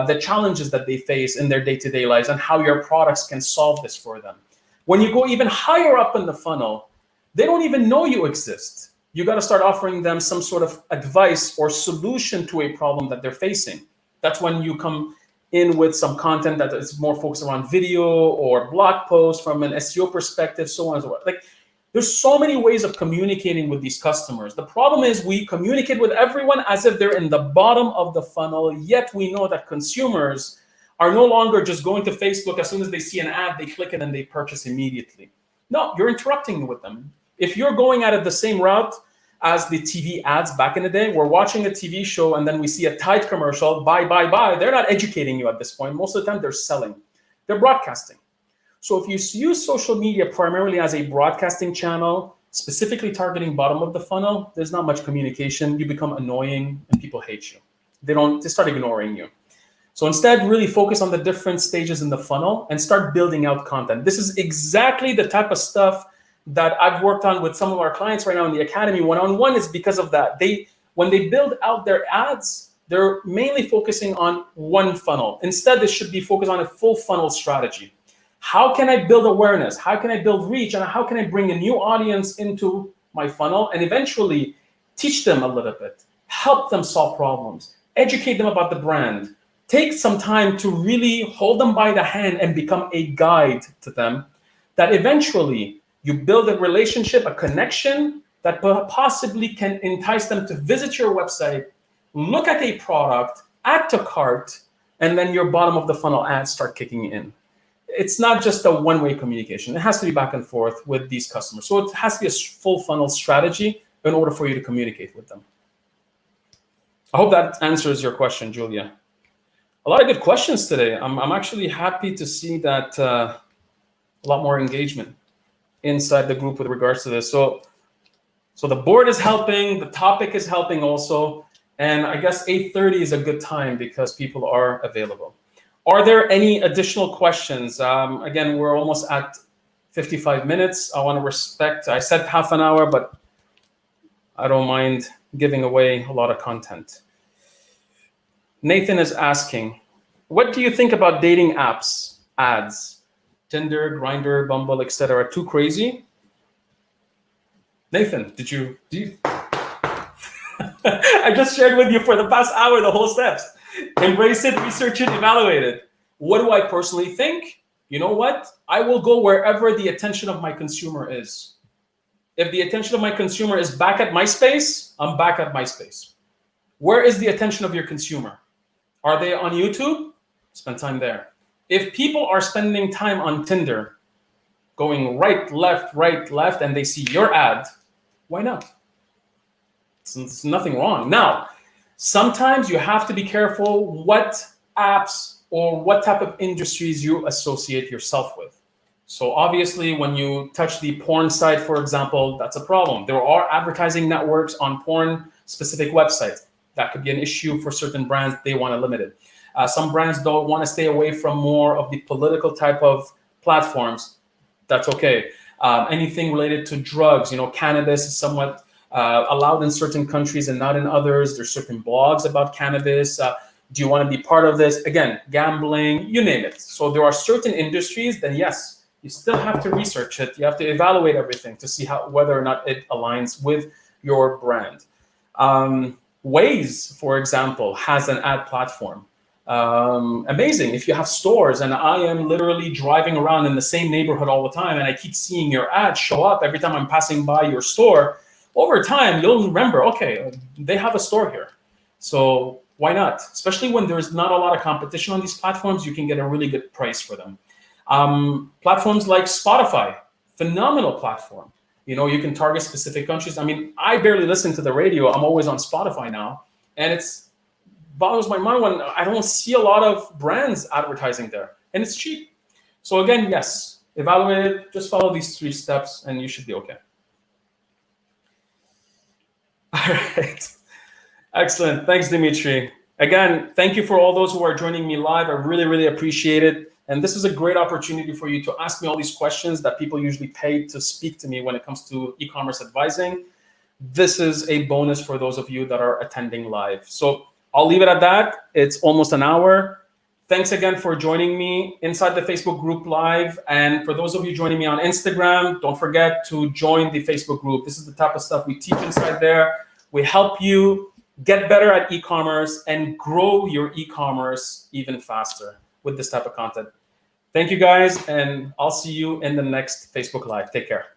the challenges that they face in their day-to-day lives and how your products can solve this for them. When you go even higher up in the funnel, they don't even know you exist. You got to start offering them some sort of advice or solution to a problem that they're facing. That's when you come in with some content that is more focused around video or blog posts from an SEO perspective, so on and so forth. Like, there's so many ways of communicating with these customers. The problem is we communicate with everyone as if they're in the bottom of the funnel, yet we know that consumers are no longer just going to Facebook. As soon as they see an ad, they click it and they purchase immediately. No, you're interrupting with them. If you're going at it the same route as the TV ads back in the day, we're watching a TV show and then we see a Tide commercial, buy, buy, buy. They're not educating you at this point. Most of the time they're selling. They're broadcasting. So if you use social media primarily as a broadcasting channel, specifically targeting bottom of the funnel, there's not much communication. You become annoying and people hate you. They start ignoring you. So instead, really focus on the different stages in the funnel and start building out content. This is exactly the type of stuff that I've worked on with some of our clients right now in the academy. One-on-one is because of that. When they build out their ads, they're mainly focusing on one funnel. Instead, they should be focused on a full funnel strategy. How can I build awareness? How can I build reach? And how can I bring a new audience into my funnel and eventually teach them a little bit, help them solve problems, educate them about the brand, take some time to really hold them by the hand and become a guide to them, that eventually you build a relationship, a connection that possibly can entice them to visit your website, look at a product, add to cart, and then your bottom of the funnel ads start kicking in. It's not just a one-way communication. It has to be back and forth with these customers. So it has to be a full funnel strategy in order for you to communicate with them. I hope that answers your question, Julia. A lot of good questions today. I'm actually happy to see that a lot more engagement inside the group with regards to this. So the board is helping, the topic is helping also, and I guess 8:30 is a good time because people are available. Are there any additional questions? Again, we're almost at 55 minutes. I want to respect, I said half an hour, but I don't mind giving away a lot of content. Nathan is asking, what do you think about dating apps, ads? Tinder, Grindr, Bumble, etc. Too crazy? Nathan, do you? I just shared with you for the past hour the whole steps. Embrace it, research it, evaluate it. What do I personally think? You know what? I will go wherever the attention of my consumer is. If the attention of my consumer is back at MySpace, I'm back at MySpace. Where is the attention of your consumer? Are they on YouTube? Spend time there. If people are spending time on Tinder, going right, left, and they see your ad, why not? It's nothing wrong. Now, sometimes you have to be careful what apps or what type of industries you associate yourself with. So obviously, when you touch the porn side, for example, that's a problem. There are advertising networks on porn-specific websites. That could be an issue for certain brands. They want to limit it. Some brands don't want to stay away from more of the political type of platforms. That's okay. Anything related to drugs, cannabis is somewhat allowed in certain countries and not in others. There's certain blogs about cannabis. Do you want to be part of this? Again, gambling, you name it. So there are certain industries, then yes, you still have to research it. You have to evaluate everything to see whether or not it aligns with your brand. Waze, for example, has an ad platform. Amazing. If you have stores and I am literally driving around in the same neighborhood all the time and I keep seeing your ad show up every time I'm passing by your store, over time, you'll remember, okay, they have a store here. So why not? Especially when there's not a lot of competition on these platforms, you can get a really good price for them. Platforms like Spotify, phenomenal platform. You can target specific countries. I mean, I barely listen to the radio. I'm always on Spotify now. And it's boggles my mind when I don't see a lot of brands advertising there. And it's cheap. So again, yes, evaluate it. Just follow these 3 steps and you should be okay. All right. Excellent. Thanks, Dimitri. Again, thank you for all those who are joining me live. I really, really appreciate it. And this is a great opportunity for you to ask me all these questions that people usually pay to speak to me when it comes to e-commerce advising. This is a bonus for those of you that are attending live. So I'll leave it at that. It's almost an hour. Thanks again for joining me inside the Facebook group live. And for those of you joining me on Instagram, don't forget to join the Facebook group. This is the type of stuff we teach inside there. We help you get better at e-commerce and grow your e-commerce even faster with this type of content. Thank you guys, and I'll see you in the next Facebook Live. Take care.